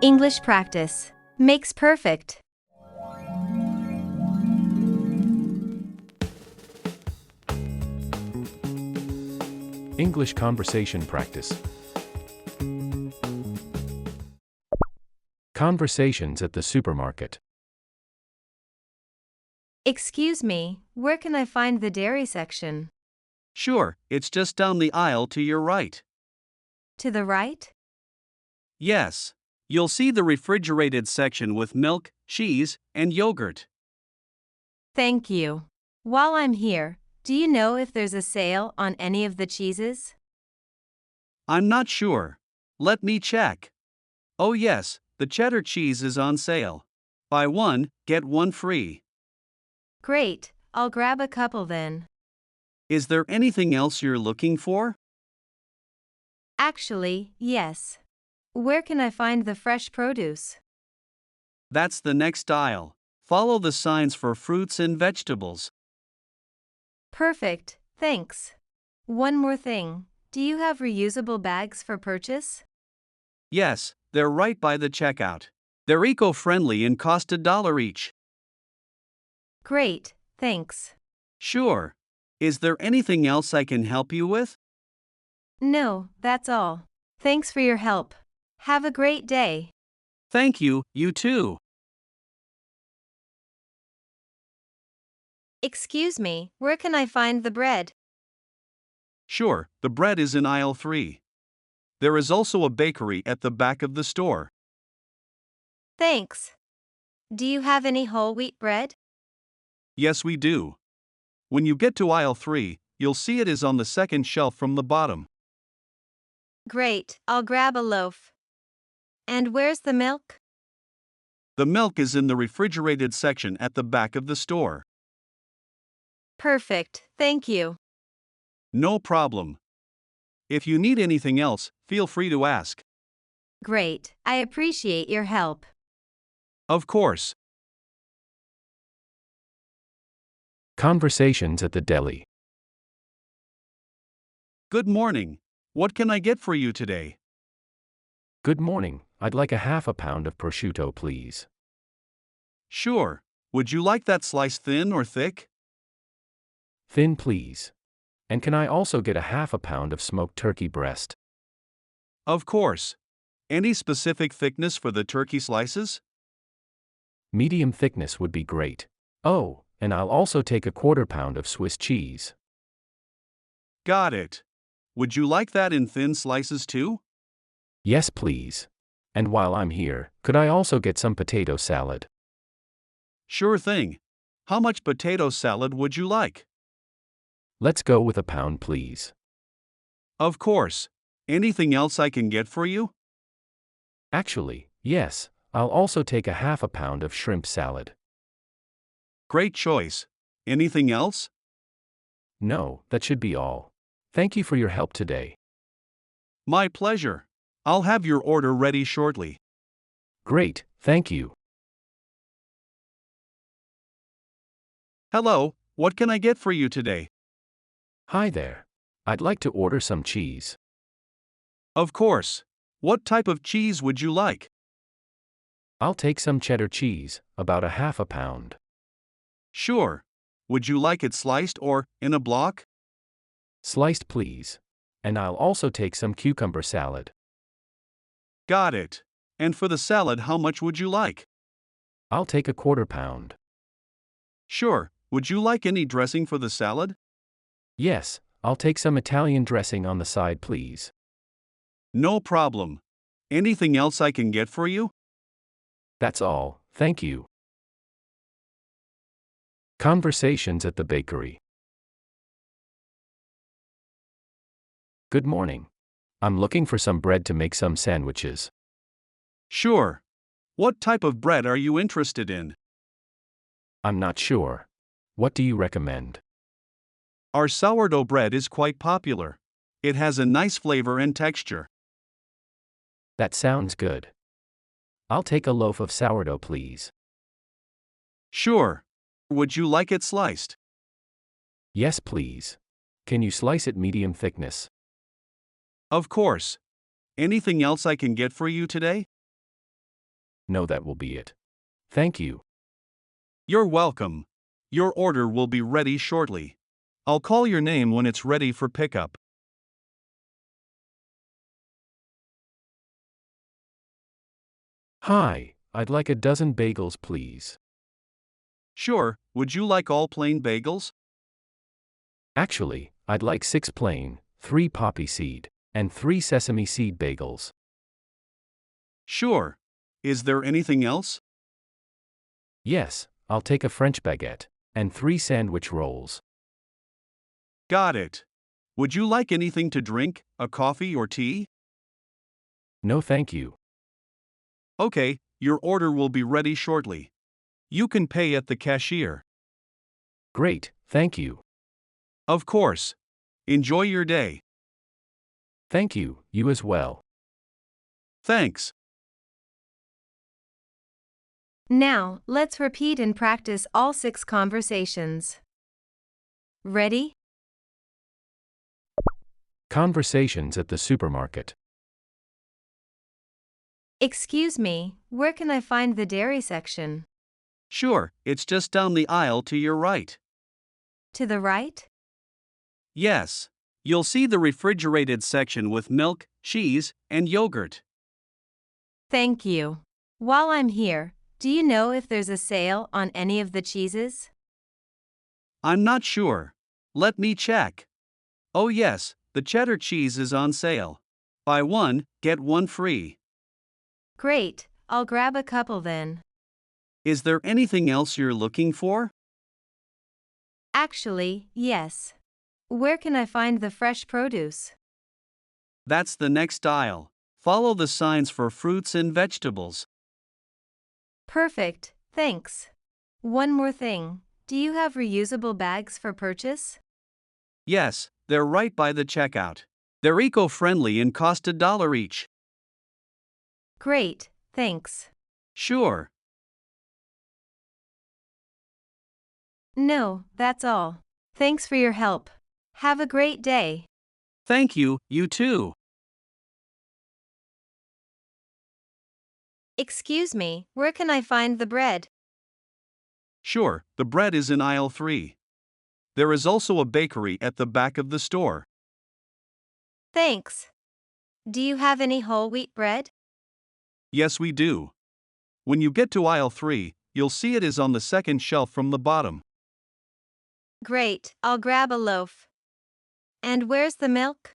English practice makes perfect. English conversation practice. Conversations at the supermarket. Excuse me, where can I find the dairy section? Sure, it's just down the aisle to your right. To the right? Yes. You'll see the refrigerated section with milk, cheese, and yogurt. Thank you. While I'm here, do you know if there's a sale on any of the cheeses? I'm not sure. Let me check. Oh yes, the cheddar cheese is on sale. Buy one, get one free. Great, I'll grab a couple then. Is there anything else you're looking for? Actually, yes. Where can I find the fresh produce? That's the next aisle. Follow the signs for fruits and vegetables. Perfect, thanks. One more thing, do you have reusable bags for purchase? Yes, they're right by the checkout. They're eco-friendly and cost $1 each. Great, thanks. Sure. Is there anything else I can help you with? No, that's all. Thanks for your help. Have a great day. Thank you, you too. Excuse me, where can I find the bread? Sure, the bread is in aisle 3. There is also a bakery at the back of the store. Thanks. Do you have any whole wheat bread? Yes, we do. When you get to aisle 3, you'll see it is on the second shelf from the bottom. Great, I'll grab a loaf. And where's the milk? The milk is in the refrigerated section at the back of the store. Perfect, thank you. No problem. If you need anything else, feel free to ask. Great, I appreciate your help. Of course. Conversations at the deli. Good morning. What can I get for you today? Good morning, I'd like a half a pound of prosciutto, please. Sure. Would you like that sliced thin or thick? Thin, please. And can I also get a half a pound of smoked turkey breast? Of course. Any specific thickness for the turkey slices? Medium thickness would be great. Oh, and I'll also take a quarter pound of Swiss cheese. Got it. Would you like that in thin slices too? Yes, please. And while I'm here, could I also get some potato salad? Sure thing. How much potato salad would you like? Let's go with a pound, please. Of course. Anything else I can get for you? Actually, yes, I'll also take a half a pound of shrimp salad. Great choice. Anything else? No, that should be all. Thank you for your help today. My pleasure. I'll have your order ready shortly. Great, thank you. Hello, what can I get for you today? Hi there. I'd like to order some cheese. Of course. What type of cheese would you like? I'll take some cheddar cheese, about a half a pound. Sure. Would you like it sliced or in a block? Sliced, please. And I'll also take some cucumber salad. Got it. And for the salad, how much would you like? I'll take a quarter pound. Sure. Would you like any dressing for the salad? Yes, I'll take some Italian dressing on the side, please. No problem. Anything else I can get for you? That's all, thank you. Conversations at the bakery. Good morning. I'm looking for some bread to make some sandwiches. Sure. What type of bread are you interested in? I'm not sure. What do you recommend? Our sourdough bread is quite popular. It has a nice flavor and texture. That sounds good. I'll take a loaf of sourdough, please. Sure. Would you like it sliced? Yes, please. Can you slice it medium thickness? Of course. Anything else I can get for you today? No, that will be it. Thank you. You're welcome. Your order will be ready shortly. I'll call your name when it's ready for pickup. Hi, I'd like a dozen bagels, please. Sure, would you like all plain bagels? Actually, I'd like 6 plain, 3 poppy seed, and 3 sesame seed bagels. Sure. Is there anything else? Yes, I'll take a French baguette, and 3 sandwich rolls. Got it. Would you like anything to drink, a coffee or tea? No, thank you. Okay, your order will be ready shortly. You can pay at the cashier. Great, thank you. Of course. Enjoy your day. Thank you, you as well. Thanks. Now, let's repeat and practice all 6 conversations. Ready? Conversations at the supermarket. Excuse me, where can I find the dairy section? Sure, it's just down the aisle to your right. To the right? Yes. You'll see the refrigerated section with milk, cheese, and yogurt. Thank you. While I'm here, do you know if there's a sale on any of the cheeses? I'm not sure. Let me check. Oh, yes, the cheddar cheese is on sale. Buy one, get one free. Great, I'll grab a couple then. Is there anything else you're looking for? Actually, yes. Where can I find the fresh produce? That's the next aisle. Follow the signs for fruits and vegetables. Perfect, thanks. One more thing, do you have reusable bags for purchase? Yes, they're right by the checkout. They're eco-friendly and cost $1 each. Great, thanks. Sure. No, that's all. Thanks for your help. Have a great day. Thank you, you too. Excuse me, where can I find the bread? Sure, the bread is in aisle 3. There is also a bakery at the back of the store. Thanks. Do you have any whole wheat bread? Yes, we do. When you get to aisle 3, you'll see it is on the second shelf from the bottom. Great, I'll grab a loaf. And where's the milk?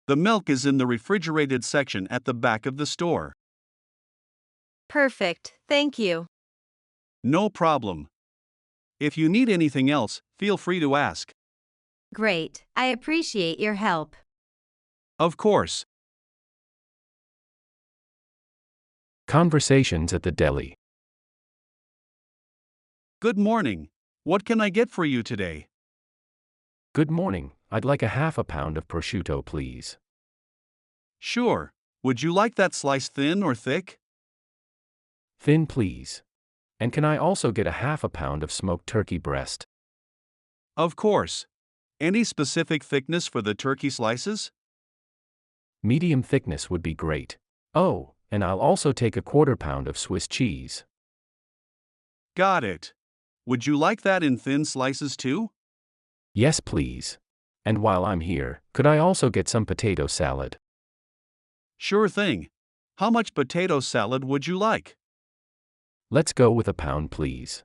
The milk is in the refrigerated section at the back of the store. Perfect, thank you. No problem. If you need anything else, feel free to ask. Great, I appreciate your help. Of course. Conversations at the deli. Good morning. What can I get for you today? Good morning, I'd like a half a pound of prosciutto, please. Sure. Would you like that sliced thin or thick? Thin, please. And can I also get a half a pound of smoked turkey breast? Of course. Any specific thickness for the turkey slices? Medium thickness would be great. Oh, and I'll also take a quarter pound of Swiss cheese. Got it. Would you like that in thin slices too? Yes, please. And while I'm here, could I also get some potato salad? Sure thing. How much potato salad would you like? Let's go with a pound, please.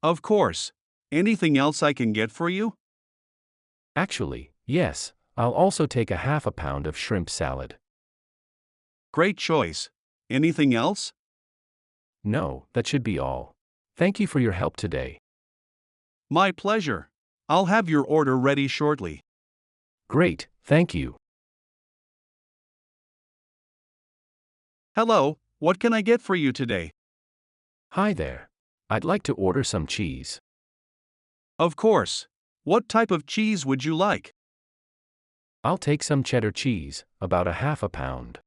Of course. Anything else I can get for you? Actually, yes, I'll also take a half a pound of shrimp salad. Great choice. Anything else? No, that should be all. Thank you for your help today. My pleasure. I'll have your order ready shortly. Great, thank you. Hello, what can I get for you today? Hi there. I'd like to order some cheese. Of course. What type of cheese would you like? I'll take some cheddar cheese, about a half a pound.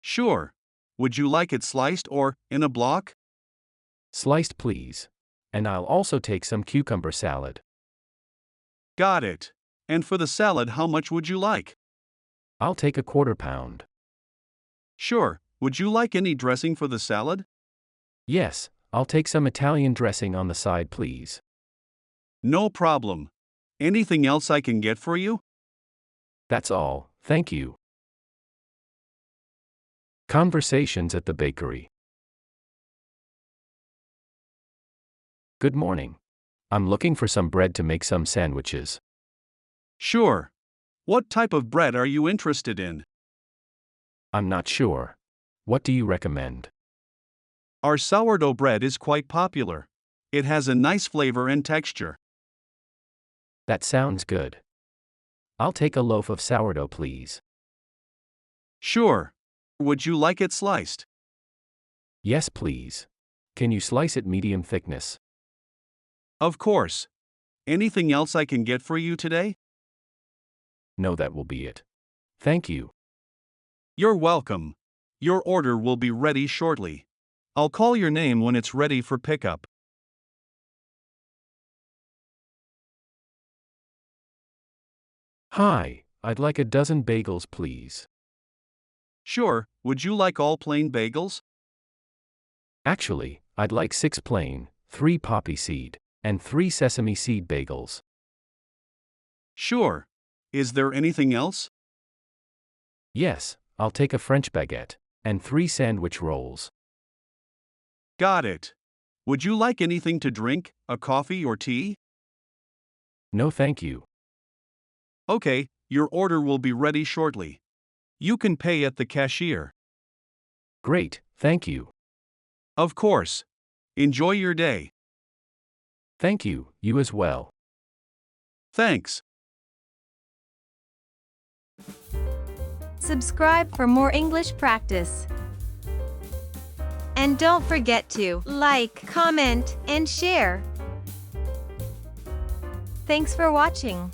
Sure. Would you like it sliced or in a block? Sliced, please. And I'll also take some cucumber salad. Got it. And for the salad, how much would you like? I'll take a quarter pound. Sure, would you like any dressing for the salad? Yes, I'll take some Italian dressing on the side, please. No problem. Anything else I can get for you? That's all, thank you. Conversations at the bakery. Good morning. I'm looking for some bread to make some sandwiches. Sure. What type of bread are you interested in? I'm not sure. What do you recommend? Our sourdough bread is quite popular. It has a nice flavor and texture. That sounds good. I'll take a loaf of sourdough, please. Sure. Would you like it sliced? Yes, please. Can you slice it medium thickness? Of course. Anything else I can get for you today? No, that will be it. Thank you. You're welcome. Your order will be ready shortly. I'll call your name when it's ready for pickup. Hi, I'd like a dozen bagels, please. Sure, would you like all plain bagels? Actually, I'd like 6 plain, 3 poppy seed, and 3 sesame seed bagels. Sure. Is there anything else? Yes, I'll take a French baguette, and 3 sandwich rolls. Got it. Would you like anything to drink, a coffee or tea? No, thank you. Okay, your order will be ready shortly. You can pay at the cashier. Great, thank you. Of course. Enjoy your day. Thank you, you as well. Thanks. Subscribe for more English practice. And don't forget to like, comment, and share. Thanks for watching.